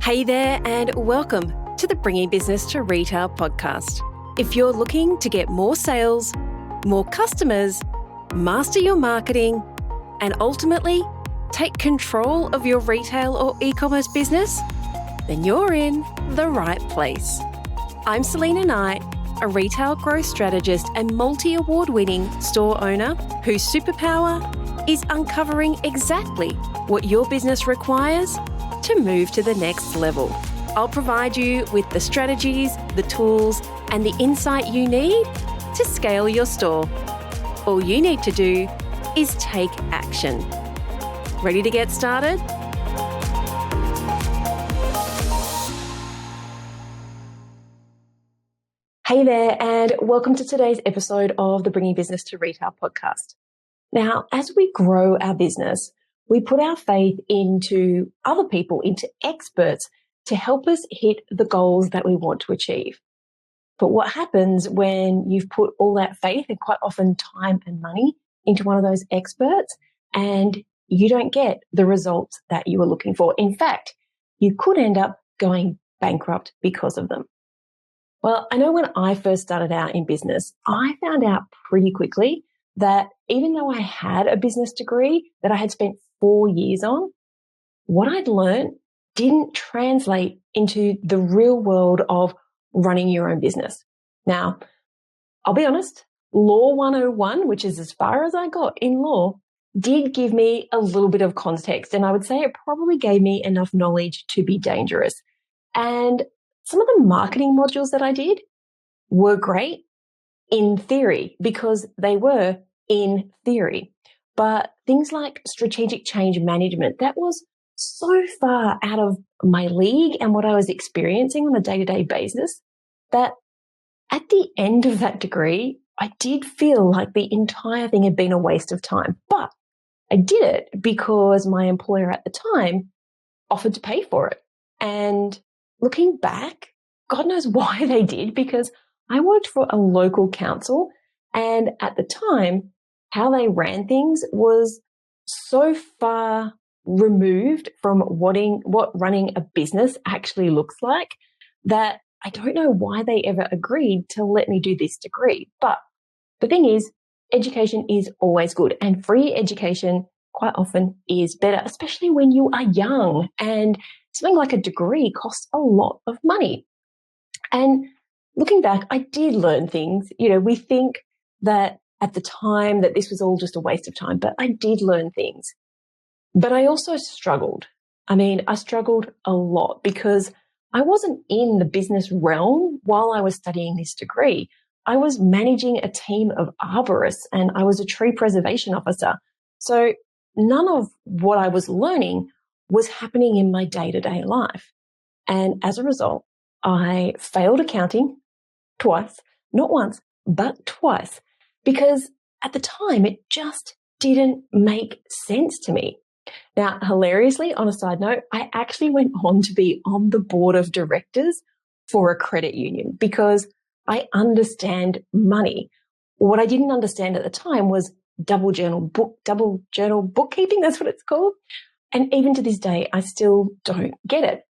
Hey there, and welcome to the Bringing Business to Retail podcast. If you're looking to get more sales, more customers, master your marketing, and ultimately take control of your retail or e-commerce business, then you're in the right place. I'm Selena Knight, a retail growth strategist and multi-award-winning store owner whose superpower is uncovering exactly what your business requires to move to the next level. I'll provide you with the strategies, the tools, and the insight you need to scale your store. All you need to do is take action. Ready to get started? Hey there, and welcome to today's episode of the Bringing Business to Retail podcast. Now, as we grow our business, we put our faith into other people, into experts to help us hit the goals that we want to achieve. But what happens when you've put all that faith and quite often time and money into one of those experts and you don't get the results that you were looking for? In fact, you could end up going bankrupt because of them. Well, I know when I first started out in business, I found out pretty quickly that even though I had a business degree that I had spent 4 years on, what I'd learned didn't translate into the real world of running your own business. Now, I'll be honest, Law 101, which is as far as I got in law, did give me a little bit of context, and I would say it probably gave me enough knowledge to be dangerous. And some of the marketing modules that I did were great in theory because they were in theory. But things like strategic change management, that was so far out of my league and what I was experiencing on a day-to-day basis that at the end of that degree, I did feel like the entire thing had been a waste of time. But I did it because my employer at the time offered to pay for it. And looking back, God knows why they did, because I worked for a local council, and at the time, how they ran things was so far removed from what running a business actually looks like that I don't know why they ever agreed to let me do this degree. But the thing is, education is always good, and free education quite often is better, especially when you are young, and something like a degree costs a lot of money. And looking back, I did learn things. We think that at the time that this was all just a waste of time, but I did learn things. But I also struggled. I struggled a lot because I wasn't in the business realm while I was studying this degree. I was managing a team of arborists and I was a tree preservation officer. So none of what I was learning was happening in my day-to-day life. And as a result, I failed accounting twice, not once, but twice, because at the time it just didn't make sense to me. Now, hilariously, on a side note, I actually went on to be on the board of directors for a credit union because I understand money. What I didn't understand at the time was double journal bookkeeping, that's what it's called. And even to this day, I still don't get it.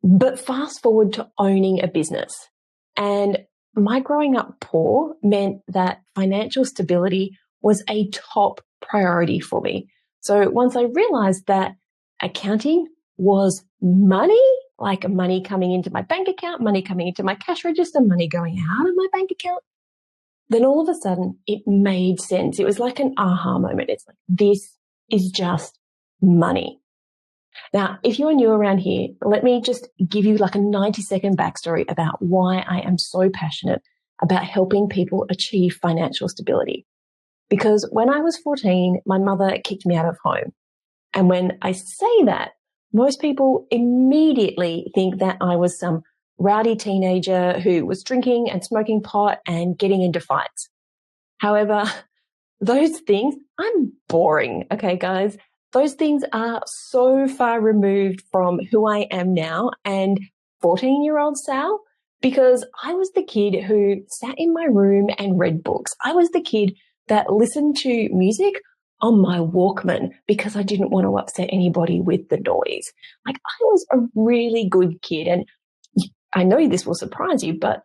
But fast forward to owning a business. And my growing up poor meant that financial stability was a top priority for me. So once I realized that accounting was money, like money coming into my bank account, money coming into my cash register, money going out of my bank account, then all of a sudden it made sense. It was like an aha moment. It's like, this is just money. Now, if you're new around here, let me just give you like a 90-second backstory about why I am so passionate about helping people achieve financial stability. Because when I was 14, my mother kicked me out of home. And when I say that, most people immediately think that I was some rowdy teenager who was drinking and smoking pot and getting into fights. However, those things, I'm boring, okay, guys? Those things are so far removed from who I am now and 14-year-old Sal, because I was the kid who sat in my room and read books. I was the kid that listened to music on my Walkman because I didn't want to upset anybody with the noise. Like, I was a really good kid. And I know this will surprise you, but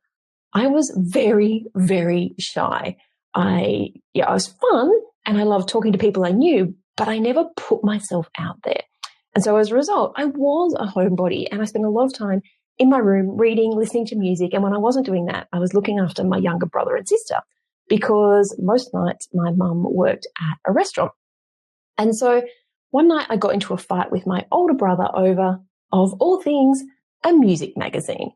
I was very, very shy. I was fun and I loved talking to people I knew, but I never put myself out there. And so as a result, I was a homebody and I spent a lot of time in my room reading, listening to music. And when I wasn't doing that, I was looking after my younger brother and sister because most nights my mum worked at a restaurant. And so one night I got into a fight with my older brother over, of all things, a music magazine.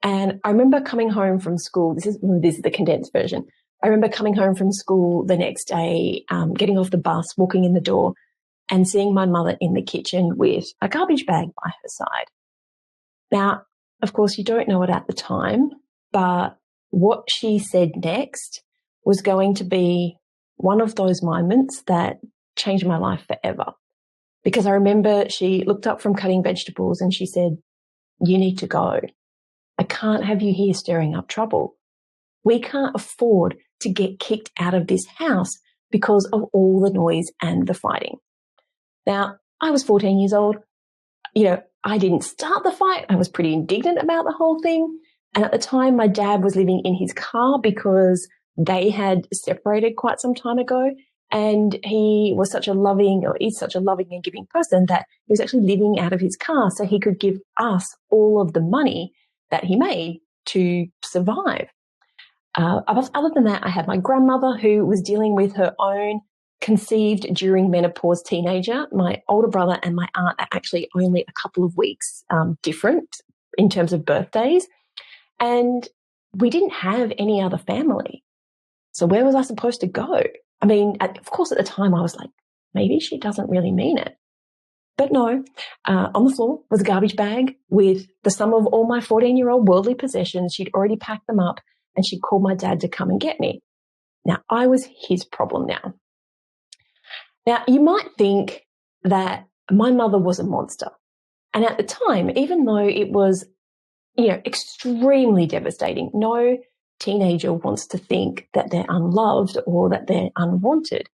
And I remember coming home from school. This is the condensed version. I remember coming home from school the next day, getting off the bus, walking in the door, and seeing my mother in the kitchen with a garbage bag by her side. Now, of course, you don't know it at the time, but what she said next was going to be one of those moments that changed my life forever. Because I remember she looked up from cutting vegetables and she said, "You need to go. I can't have you here stirring up trouble. We can't afford to get kicked out of this house because of all the noise and the fighting." Now, I was 14 years old. I didn't start the fight. I was pretty indignant about the whole thing. And at the time, my dad was living in his car because they had separated quite some time ago. And he was such a loving, or is such a loving and giving person, that he was actually living out of his car so he could give us all of the money that he made to survive. Other than that, I had my grandmother who was dealing with her own conceived during menopause teenager. My older brother and my aunt are actually only a couple of weeks different in terms of birthdays. And we didn't have any other family. So where was I supposed to go? I mean, of course, at the time I was like, maybe she doesn't really mean it. But no, on the floor was a garbage bag with the sum of all my 14-year-old worldly possessions. She'd already packed them up and she'd called my dad to come and get me. Now, I was his problem now. Now, you might think that my mother was a monster. And at the time, even though it was, extremely devastating, no teenager wants to think that they're unloved or that they're unwanted,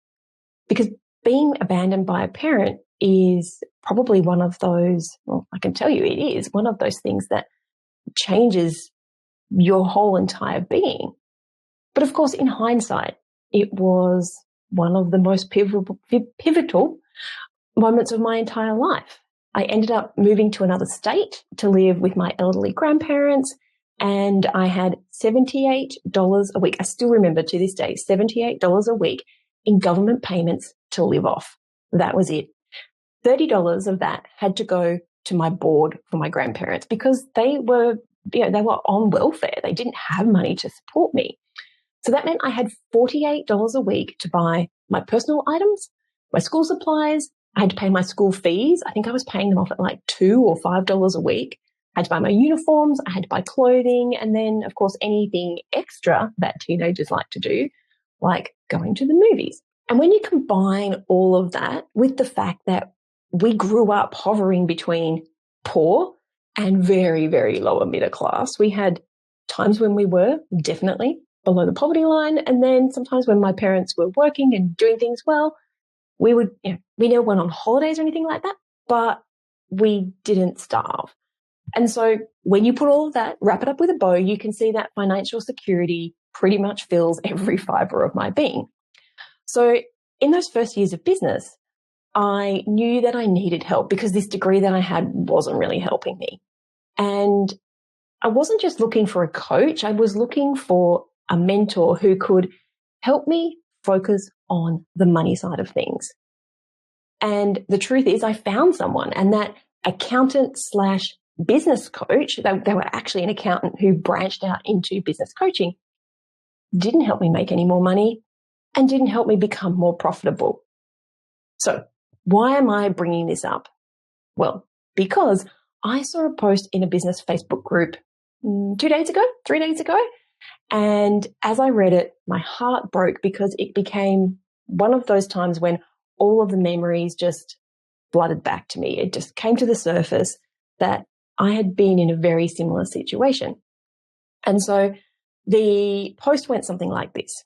because being abandoned by a parent is probably one of those, well, I can tell you it is one of those things that changes your whole entire being. But of course, in hindsight, it was one of the most pivotal moments of my entire life. I ended up moving to another state to live with my elderly grandparents, and I had $78 a week. I still remember to this day, $78 a week in government payments to live off. That was it. $30 of that had to go to my board for my grandparents because they were on welfare. They didn't have money to support me. So that meant I had $48 a week to buy my personal items, my school supplies. I had to pay my school fees. I think I was paying them off at like $2 or $5 a week. I had to buy my uniforms. I had to buy clothing. And then, of course, anything extra that teenagers like to do, like going to the movies. And when you combine all of that with the fact that we grew up hovering between poor and very, very lower middle class, we had times when we were definitely below the poverty line. And then sometimes when my parents were working and doing things well, we never went on holidays or anything like that, but we didn't starve. And so when you put all of that, wrap it up with a bow, you can see that financial security pretty much fills every fiber of my being. So in those first years of business, I knew that I needed help because this degree that I had wasn't really helping me. And I wasn't just looking for a coach. I was looking for a mentor who could help me focus on the money side of things. And the truth is I found someone, and that accountant / business coach, they were actually an accountant who branched out into business coaching, didn't help me make any more money and didn't help me become more profitable. So why am I bringing this up? Well, because I saw a post in a business Facebook group 3 days ago. And as I read it, my heart broke because it became one of those times when all of the memories just flooded back to me. It just came to the surface that I had been in a very similar situation. And so the post went something like this.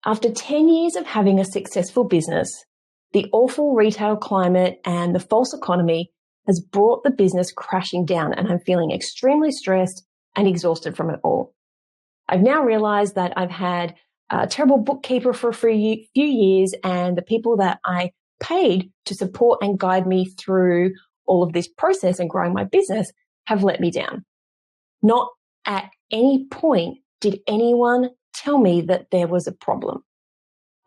After 10 years of having a successful business, the awful retail climate and the false economy has brought the business crashing down, and I'm feeling extremely stressed and exhausted from it all. I've now realized that I've had a terrible bookkeeper for a few years, and the people that I paid to support and guide me through all of this process and growing my business have let me down. Not at any point did anyone tell me that there was a problem.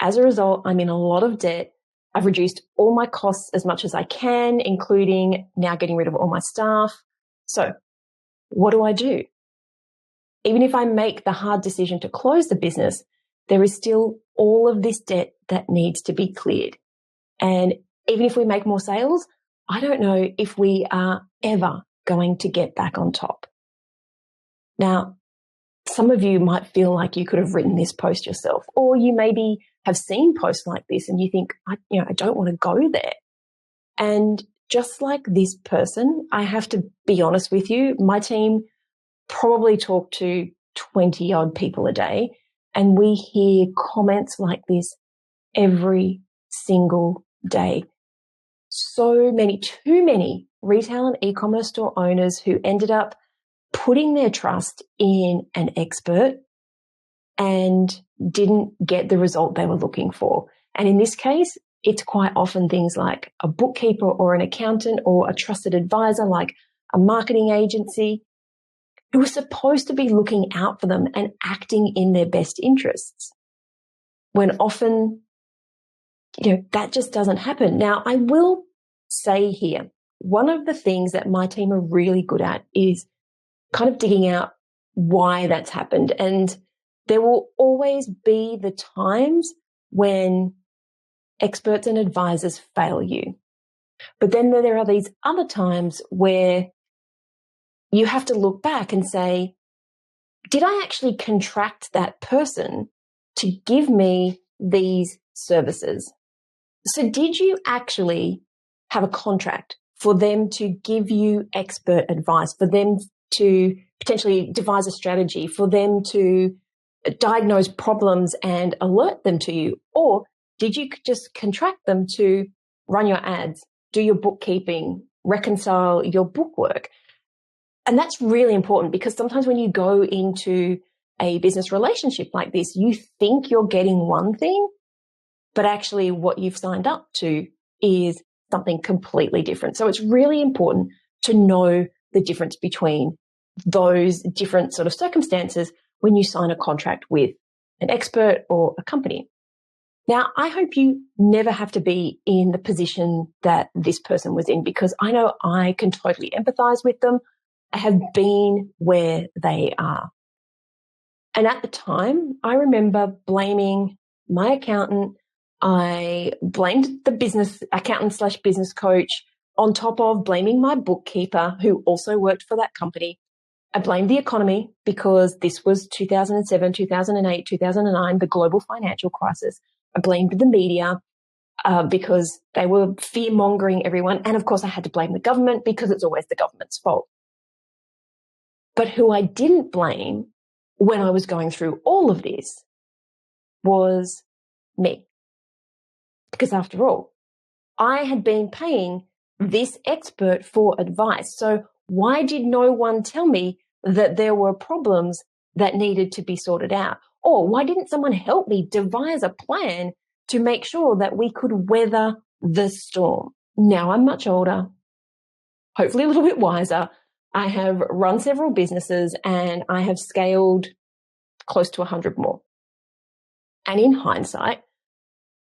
As a result, I'm in a lot of debt. I've reduced all my costs as much as I can, including now getting rid of all my staff. So what do I do? Even if I make the hard decision to close the business, there is still all of this debt that needs to be cleared. And even if we make more sales, I don't know if we are ever going to get back on top. Now, some of you might feel like you could have written this post yourself, or you maybe have seen posts like this and you think, I don't want to go there. And just like this person, I have to be honest with you, my team probably talk to 20 odd people a day, and we hear comments like this every single day. So many, too many retail and e-commerce store owners who ended up putting their trust in an expert and didn't get the result they were looking for. And in this case, it's quite often things like a bookkeeper or an accountant or a trusted advisor like a marketing agency who was supposed to be looking out for them and acting in their best interests, when often, that just doesn't happen. Now, I will say here, one of the things that my team are really good at is kind of digging out why that's happened. And there will always be the times when experts and advisors fail you. But then there are these other times where you have to look back and say, did I actually contract that person to give me these services? So did you actually have a contract for them to give you expert advice, for them to potentially devise a strategy, for them to diagnose problems and alert them to you? Or did you just contract them to run your ads, do your bookkeeping, reconcile your bookwork? And that's really important, because sometimes when you go into a business relationship like this, you think you're getting one thing, but actually what you've signed up to is something completely different. So it's really important to know the difference between those different sort of circumstances when you sign a contract with an expert or a company. Now, I hope you never have to be in the position that this person was in, because I know I can totally empathize with them. I have been where they are. And at the time, I remember blaming my accountant. I blamed the business accountant / business coach on top of blaming my bookkeeper, who also worked for that company. I blamed the economy because this was 2007, 2008, 2009, the global financial crisis. I blamed the media because they were fear-mongering everyone. And of course, I had to blame the government because it's always the government's fault. But who I didn't blame when I was going through all of this was me. Because after all, I had been paying this expert for advice. So why did no one tell me that there were problems that needed to be sorted out? Or why didn't someone help me devise a plan to make sure that we could weather the storm? Now I'm much older, hopefully a little bit wiser. I have run several businesses and I have scaled close to 100 more. And in hindsight,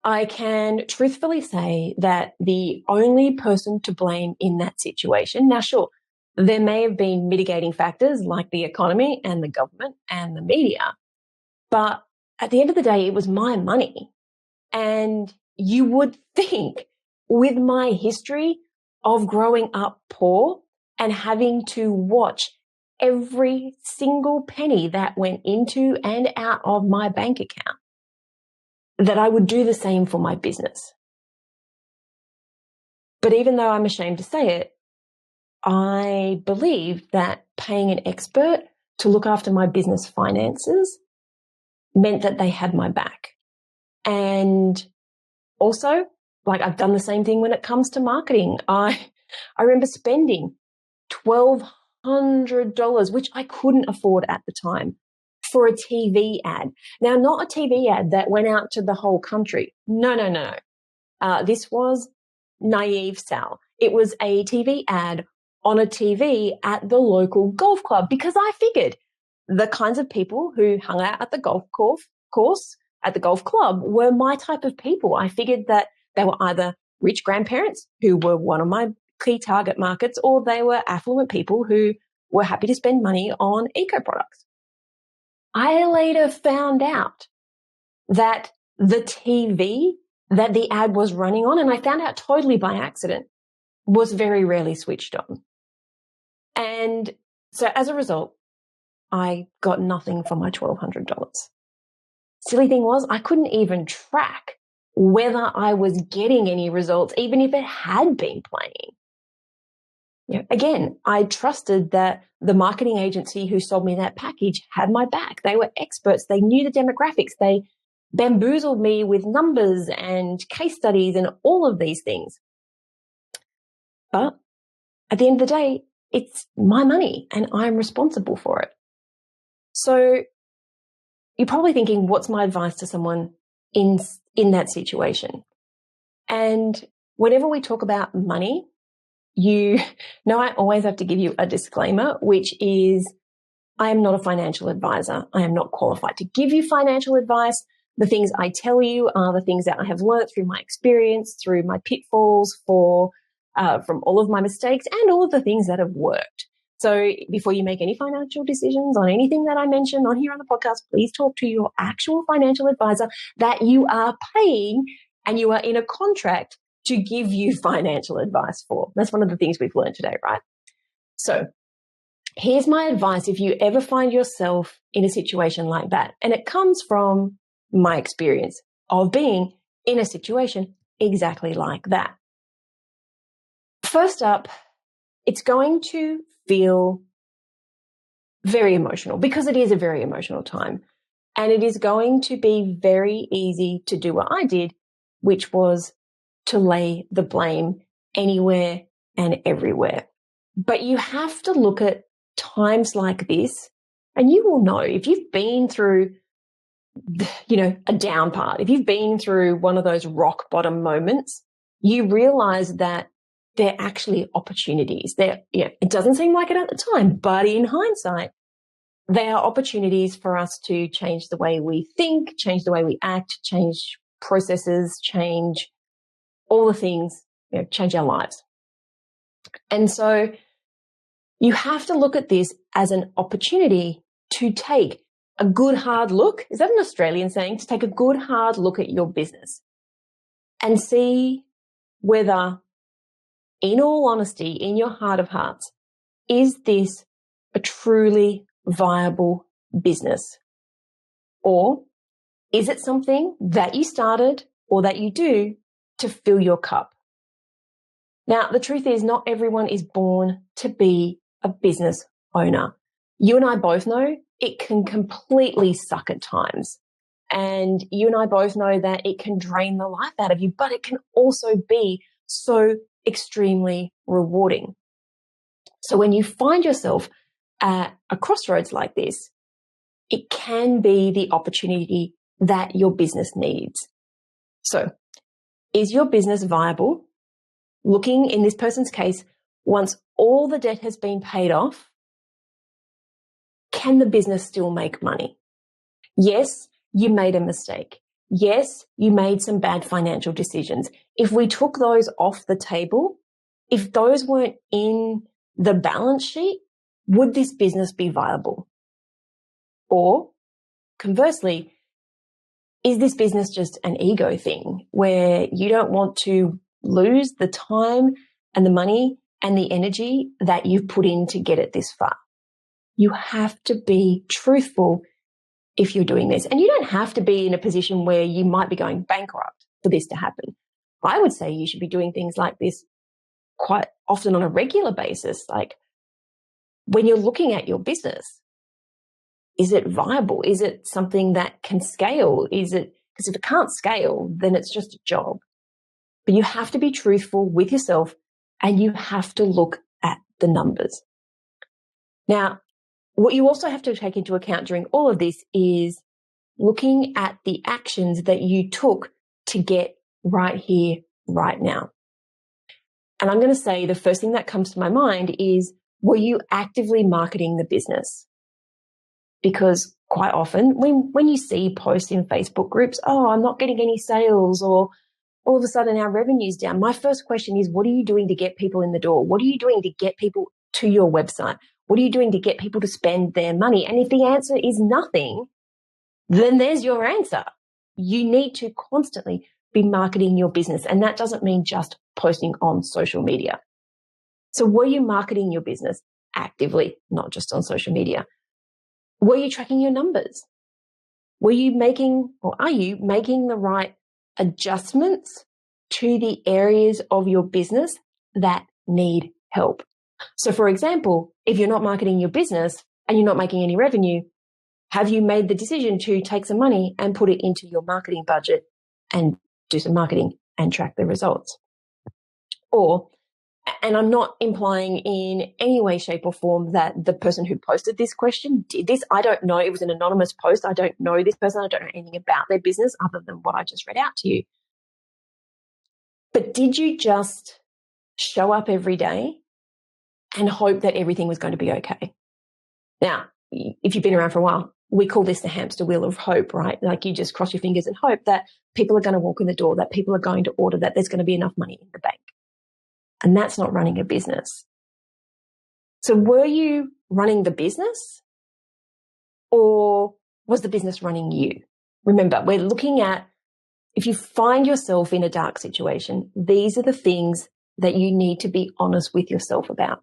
I can truthfully say that the only person to blame in that situation, now sure, there may have been mitigating factors like the economy and the government and the media, but at the end of the day, it was my money. And you would think, with my history of growing up poor and having to watch every single penny that went into and out of my bank account, that I would do the same for my business. But even though I'm ashamed to say it, I believe that paying an expert to look after my business finances meant that they had my back. And also, like, I've done the same thing when it comes to marketing. I remember spending $1,200, which I couldn't afford at the time, for a TV ad. Now, not a TV ad that went out to the whole country. No. This was naive Sal. It was a TV ad on a TV at the local golf club, because I figured the kinds of people who hung out at the golf course at the golf club were my type of people. I figured that they were either rich grandparents, who were one of my key target markets, or they were affluent people who were happy to spend money on eco products. I later found out that the TV that the ad was running on, and I found out totally by accident, was very rarely switched on. And so as a result, I got nothing for my $1,200. Silly thing was, I couldn't even track whether I was getting any results, even if it had been playing. You know, again, I trusted that the marketing agency who sold me that package had my back. They were experts. They knew the demographics. They bamboozled me with numbers and case studies and all of these things. But at the end of the day, it's my money and I'm responsible for it. So you're probably thinking, what's my advice to someone in that situation? And whenever we talk about money, you know, I always have to give you a disclaimer, which is, I am not a financial advisor. I am not qualified to give you financial advice. The things I tell you are the things that I have learned through my experience, through my pitfalls, from all of my mistakes, and all of the things that have worked. So before you make any financial decisions on anything that I mention on here on the podcast, please talk to your actual financial advisor that you are paying and you are in a contract to give you financial advice for. That's one of the things we've learned today, right? So here's my advice if you ever find yourself in a situation like that. And it comes from my experience of being in a situation exactly like that. First up, it's going to feel very emotional, because it is a very emotional time. And it is going to be very easy to do what I did, which was to lay the blame anywhere and everywhere. But you have to look at times like this, and you will know if you've been through, you know, a down part, if you've been through one of those rock bottom moments, you realize that they're actually opportunities. It doesn't seem like it at the time, but in hindsight, they are opportunities for us to change the way we think, change the way we act, change processes, change all the things, you know, change our lives. And so you have to look at this as an opportunity to take a good hard look. Is that an Australian saying? To take a good hard look at your business and see whether, in all honesty, in your heart of hearts, is this a truly viable business? Or is it something that you started or that you do to fill your cup? Now, the truth is, not everyone is born to be a business owner. You and I both know it can completely suck at times. And you and I both know that it can drain the life out of you, but it can also be so extremely rewarding. So when you find yourself at a crossroads like this, it can be the opportunity that your business needs. So, is your business viable? Looking in this person's case, once all the debt has been paid off, can the business still make money? Yes, you made a mistake. Yes, you made some bad financial decisions. If we took those off the table, if those weren't in the balance sheet, would this business be viable? Or conversely, is this business just an ego thing where you don't want to lose the time and the money and the energy that you've put in to get it this far? You have to be truthful if you're doing this. And you don't have to be in a position where you might be going bankrupt for this to happen. I would say you should be doing things like this quite often on a regular basis. Like, when you're looking at your business, is it viable? Is it something that can scale? Is it Because if it can't scale, then it's just a job. But you have to be truthful with yourself and you have to look at the numbers. Now, what you also have to take into account during all of this is looking at the actions that you took to get right here, right now. And I'm going to say the first thing that comes to my mind is, were you actively marketing the business? Because quite often when you see posts in Facebook groups, oh, I'm not getting any sales, or all of a sudden our revenue's down. My first question is, what are you doing to get people in the door? What are you doing to get people to your website? What are you doing to get people to spend their money? And if the answer is nothing, then there's your answer. You need to constantly be marketing your business. And that doesn't mean just posting on social media. So were you marketing your business actively, not just on social media? Were you tracking your numbers? Were you making, or are you making the right adjustments to the areas of your business that need help? So for example, if you're not marketing your business and you're not making any revenue, have you made the decision to take some money and put it into your marketing budget and do some marketing and track the results? Or, and I'm not implying in any way, shape or form that the person who posted this question did this. I don't know. It was an anonymous post. I don't know this person. I don't know anything about their business other than what I just read out to you. But did you just show up every day and hope that everything was going to be okay? Now, if you've been around for a while, we call this the hamster wheel of hope, right? Like you just cross your fingers and hope that people are going to walk in the door, that people are going to order, that there's going to be enough money in the bank. And that's not running a business. So were you running the business, or was the business running you? Remember, we're looking at, if you find yourself in a dark situation, these are the things that you need to be honest with yourself about.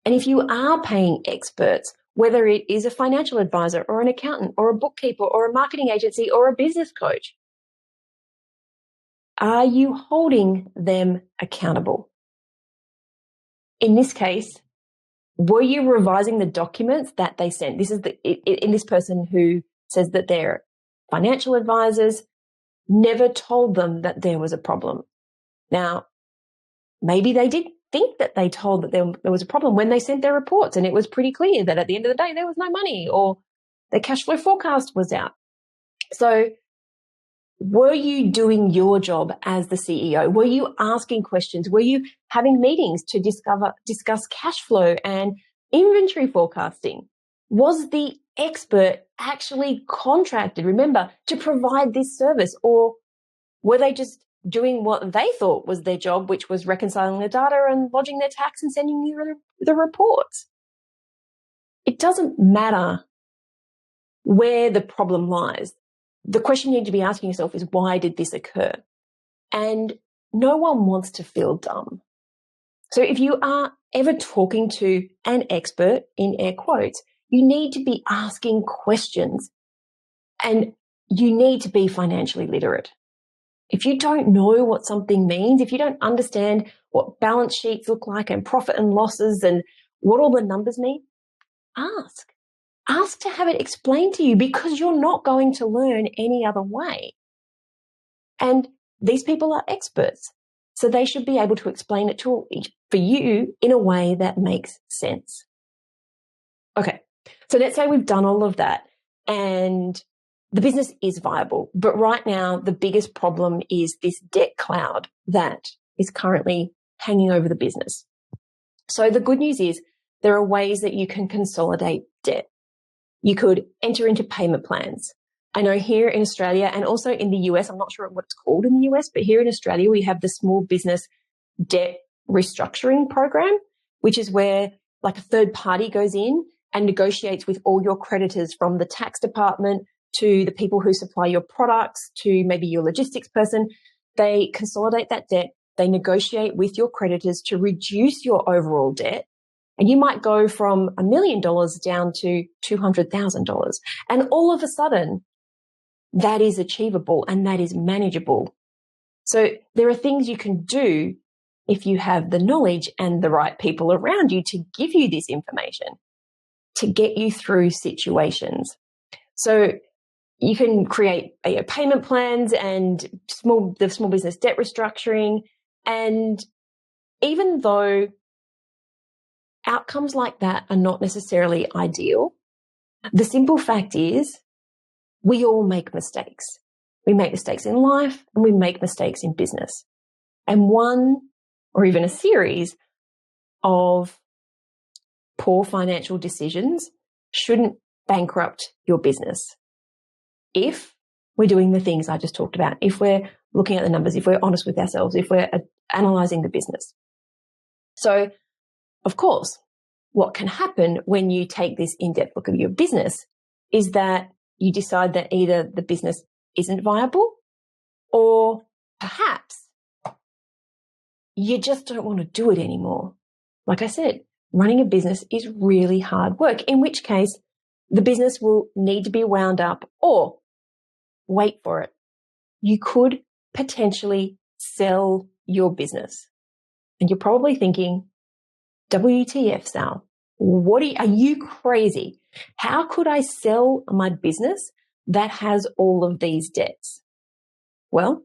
And if you are paying experts, whether it is a financial advisor or an accountant or a bookkeeper or a marketing agency or a business coach, are you holding them accountable? In this case, were you revising the documents that they sent? This is in this person who says that their financial advisors never told them that there was a problem. Now, maybe they did think that they told that there was a problem when they sent their reports, and it was pretty clear that at the end of the day, there was no money, or their cash flow forecast was out. So were you doing your job as the CEO? Were you asking questions? Were you having meetings to discuss cash flow and inventory forecasting? Was the expert actually contracted, remember, to provide this service? Or were they just doing what they thought was their job, which was reconciling the data and lodging their tax and sending you the reports? It doesn't matter where the problem lies. The question you need to be asking yourself is, why did this occur? And no one wants to feel dumb. So if you are ever talking to an expert, in air quotes, you need to be asking questions, and you need to be financially literate. If you don't know what something means, if you don't understand what balance sheets look like and profit and losses and what all the numbers mean, ask. Ask to have it explained to you, because you're not going to learn any other way. And these people are experts, so they should be able to explain it for you in a way that makes sense. Okay, so let's say we've done all of that and the business is viable, but right now the biggest problem is this debt cloud that is currently hanging over the business. So the good news is there are ways that you can consolidate debt. You could enter into payment plans. I know here in Australia and also in the US, I'm not sure what it's called in the US, but here in Australia, we have the small business debt restructuring program, which is where like a third party goes in and negotiates with all your creditors, from the tax department to the people who supply your products to maybe your logistics person. They consolidate that debt. They negotiate with your creditors to reduce your overall debt. And you might go from $1 million down to $200,000. And all of a sudden, that is achievable and that is manageable. So there are things you can do if you have the knowledge and the right people around you to give you this information, to get you through situations. So You can create payment plans and the small business debt restructuring. And even though outcomes like that are not necessarily ideal, the simple fact is we all make mistakes. We make mistakes in life and we make mistakes in business. And one or even a series of poor financial decisions shouldn't bankrupt your business. If we're doing the things I just talked about, if we're looking at the numbers, if we're honest with ourselves, if we're analyzing the business. So, of course, what can happen when you take this in-depth look at your business is that you decide that either the business isn't viable or perhaps you just don't want to do it anymore. Like I said, running a business is really hard work, in which case the business will need to be wound up, or wait for it, you could potentially sell your business. And you're probably thinking, WTF, Sal, are you crazy? How could I sell my business that has all of these debts? Well,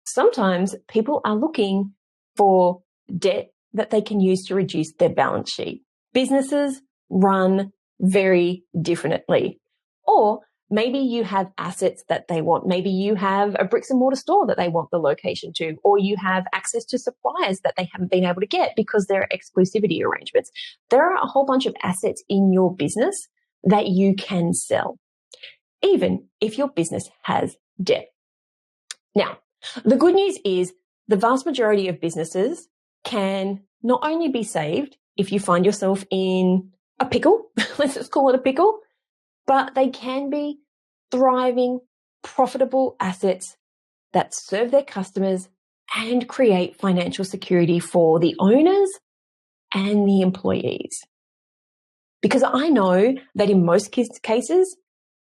sometimes people are looking for debt that they can use to reduce their balance sheet. Businesses run very differently. Or maybe you have assets that they want. Maybe you have a bricks and mortar store that they want the location to, or you have access to suppliers that they haven't been able to get because there are exclusivity arrangements. There are a whole bunch of assets in your business that you can sell, even if your business has debt. Now, the good news is the vast majority of businesses can not only be saved if you find yourself in a pickle, let's just call it a pickle, but they can be thriving, profitable assets that serve their customers and create financial security for the owners and the employees. Because I know that in most cases,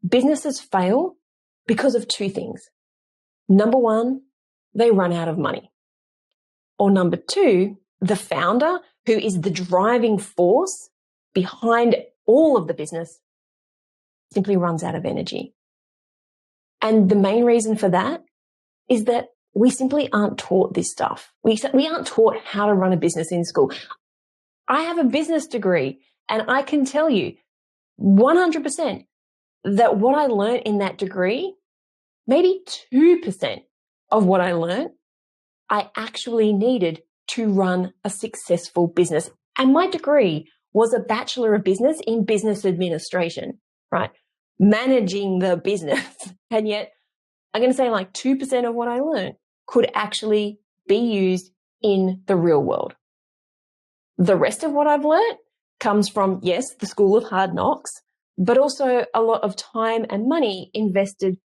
businesses fail because of two things. Number one, they run out of money. Or number two, the founder, who is the driving force behind all of the business, simply runs out of energy. And the main reason for that is that we simply aren't taught this stuff. We aren't taught how to run a business in school. I have a business degree and I can tell you 100% that what I learned in that degree, maybe 2% of what I learned, I actually needed to run a successful business. And my degree was a Bachelor of Business in Business Administration, right? Managing the business. And yet I'm going to say like 2% of what I learned could actually be used in the real world. The rest of what I've learned comes from, yes, the school of hard knocks, but also a lot of time and money invested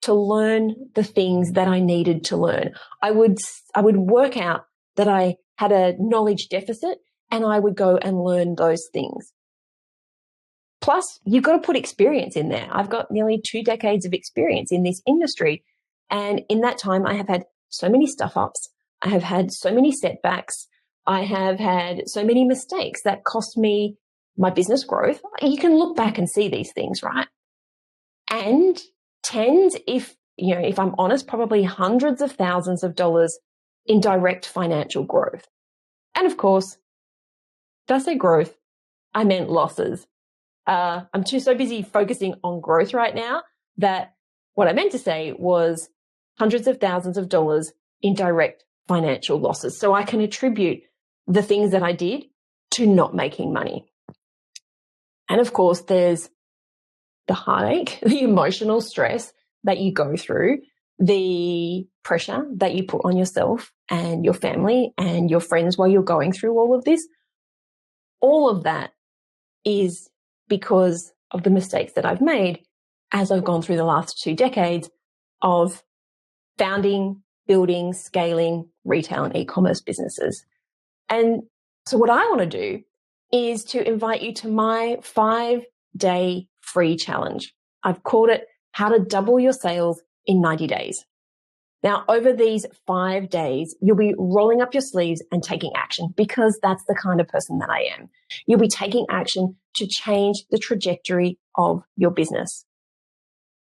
to learn the things that I needed to learn. I would work out that I had a knowledge deficit and I would go and learn those things. Plus, you've got to put experience in there. I've got nearly 2 decades of experience in this industry. And in that time, I have had so many stuff-ups. I have had so many setbacks. I have had so many mistakes that cost me my business growth. You can look back and see these things, right? And tens, if I'm honest, probably hundreds of thousands of dollars in direct financial growth. And of course, did I say growth? I meant losses. I'm so busy focusing on growth right now that what I meant to say was hundreds of thousands of dollars in direct financial losses. So I can attribute the things that I did to not making money. And of course, there's the heartache, the emotional stress that you go through, the pressure that you put on yourself and your family and your friends while you're going through all of this. All of that is because of the mistakes that I've made as I've gone through the last 2 decades of founding, building, scaling retail and e-commerce businesses. And so what I want to do is to invite you to my 5-day free challenge. I've called it How to Double Your Sales in 90 Days. Now, over these 5 days, you'll be rolling up your sleeves and taking action because that's the kind of person that I am. You'll be taking action to change the trajectory of your business.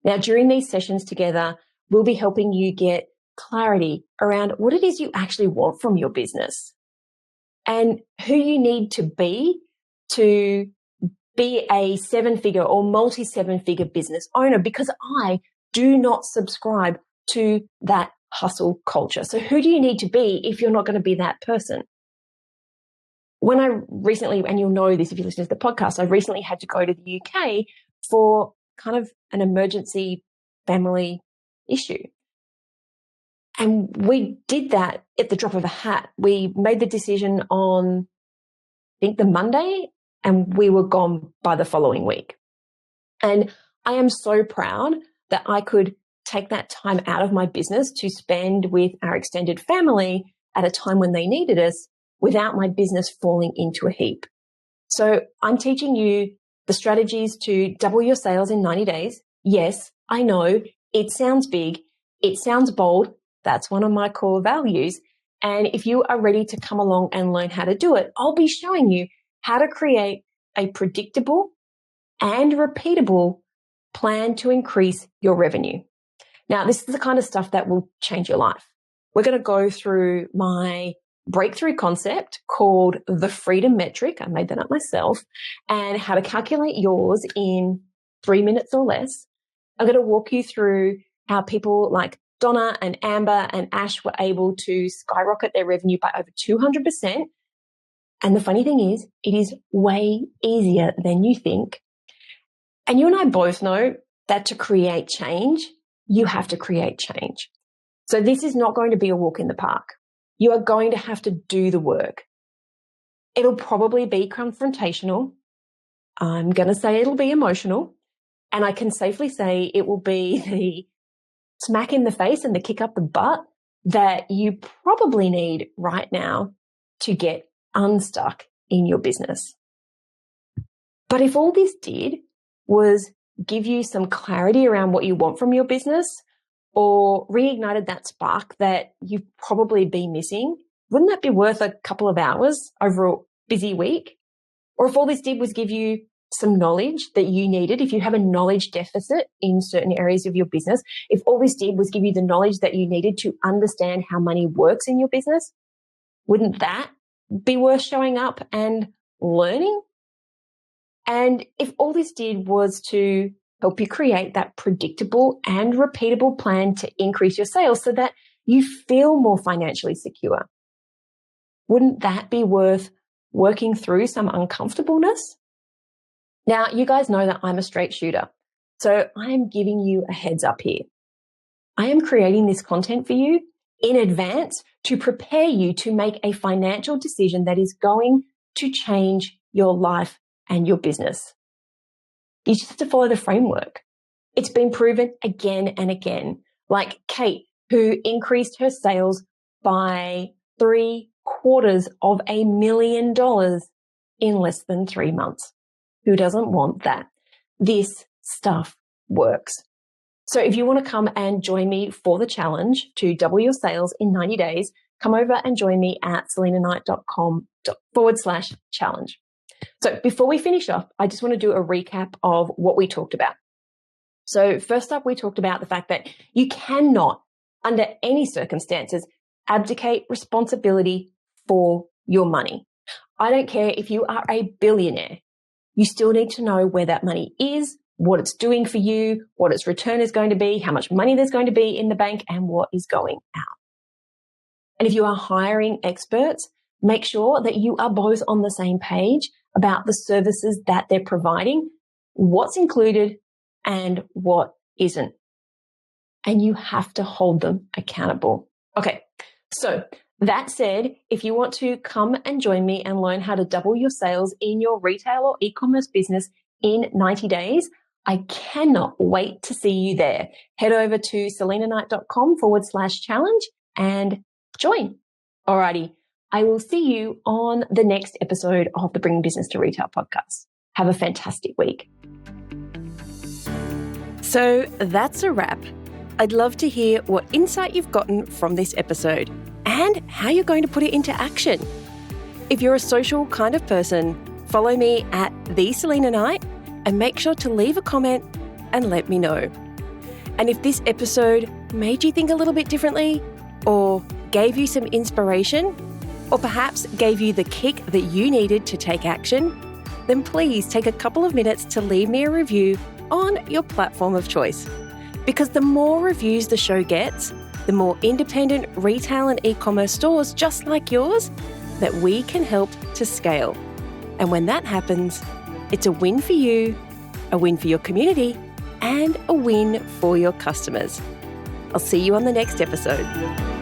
Now, during these sessions together, we'll be helping you get clarity around what it is you actually want from your business and who you need to be a 7-figure or multi-7-figure business owner, because I do not subscribe to that hustle culture. So who do you need to be if you're not going to be that person? When I recently, and you'll know this if you listen to the podcast, I recently had to go to the UK for kind of an emergency family issue. And we did that at the drop of a hat. We made the decision on, I think, the Monday, and we were gone by the following week. And I am so proud that I could take that time out of my business to spend with our extended family at a time when they needed us without my business falling into a heap. So I'm teaching you the strategies to double your sales in 90 days. Yes, I know it sounds big. It sounds bold. That's one of my core values. And if you are ready to come along and learn how to do it, I'll be showing you how to create a predictable and repeatable plan to increase your revenue. Now, this is the kind of stuff that will change your life. We're going to go through my breakthrough concept called the freedom metric. I made that up myself, and how to calculate yours in 3 minutes or less. I'm going to walk you through how people like Donna and Amber and Ash were able to skyrocket their revenue by over 200%. And the funny thing is, it is way easier than you think. And you and I both know that to create change, you have to create change. So this is not going to be a walk in the park. You are going to have to do the work. It'll probably be confrontational. I'm going to say it'll be emotional. And I can safely say it will be the smack in the face and the kick up the butt that you probably need right now to get unstuck in your business. But if all this did was give you some clarity around what you want from your business, or reignited that spark that you've probably been missing, wouldn't that be worth a couple of hours over a busy week? Or if all this did was give you some knowledge that you needed, if you have a knowledge deficit in certain areas of your business, if all this did was give you the knowledge that you needed to understand how money works in your business, wouldn't that be worth showing up and learning? And if all this did was to help you create that predictable and repeatable plan to increase your sales so that you feel more financially secure, wouldn't that be worth working through some uncomfortableness? Now, you guys know that I'm a straight shooter, so I am giving you a heads up here. I am creating this content for you in advance to prepare you to make a financial decision that is going to change your life and your business. You just have to follow the framework. It's been proven again and again, like Kate, who increased her sales by $750,000 in less than 3 months. Who doesn't want that? This stuff works. So if you want to come and join me for the challenge to double your sales in 90 days, come over and join me at selinaknight.com/challenge. So before we finish off, I just want to do a recap of what we talked about. So first up, we talked about the fact that you cannot, under any circumstances, abdicate responsibility for your money. I don't care if you are a billionaire. You still need to know where that money is, what it's doing for you, what its return is going to be, how much money there's going to be in the bank, and what is going out. And if you are hiring experts, make sure that you are both on the same page about the services that they're providing, what's included and what isn't. And you have to hold them accountable. Okay, so that said, if you want to come and join me and learn how to double your sales in your retail or e-commerce business in 90 days, I cannot wait to see you there. Head over to selinaknight.com/challenge and join. Alrighty. I will see you on the next episode of the Bringing Business to Retail podcast. Have a fantastic week. So that's a wrap. I'd love to hear what insight you've gotten from this episode and how you're going to put it into action. If you're a social kind of person, follow me at @TheSelinaKnight and make sure to leave a comment and let me know. And if this episode made you think a little bit differently, or gave you some inspiration, or perhaps gave you the kick that you needed to take action, then please take a couple of minutes to leave me a review on your platform of choice. Because the more reviews the show gets, the more independent retail and e-commerce stores just like yours that we can help to scale. And when that happens, it's a win for you, a win for your community, and a win for your customers. I'll see you on the next episode.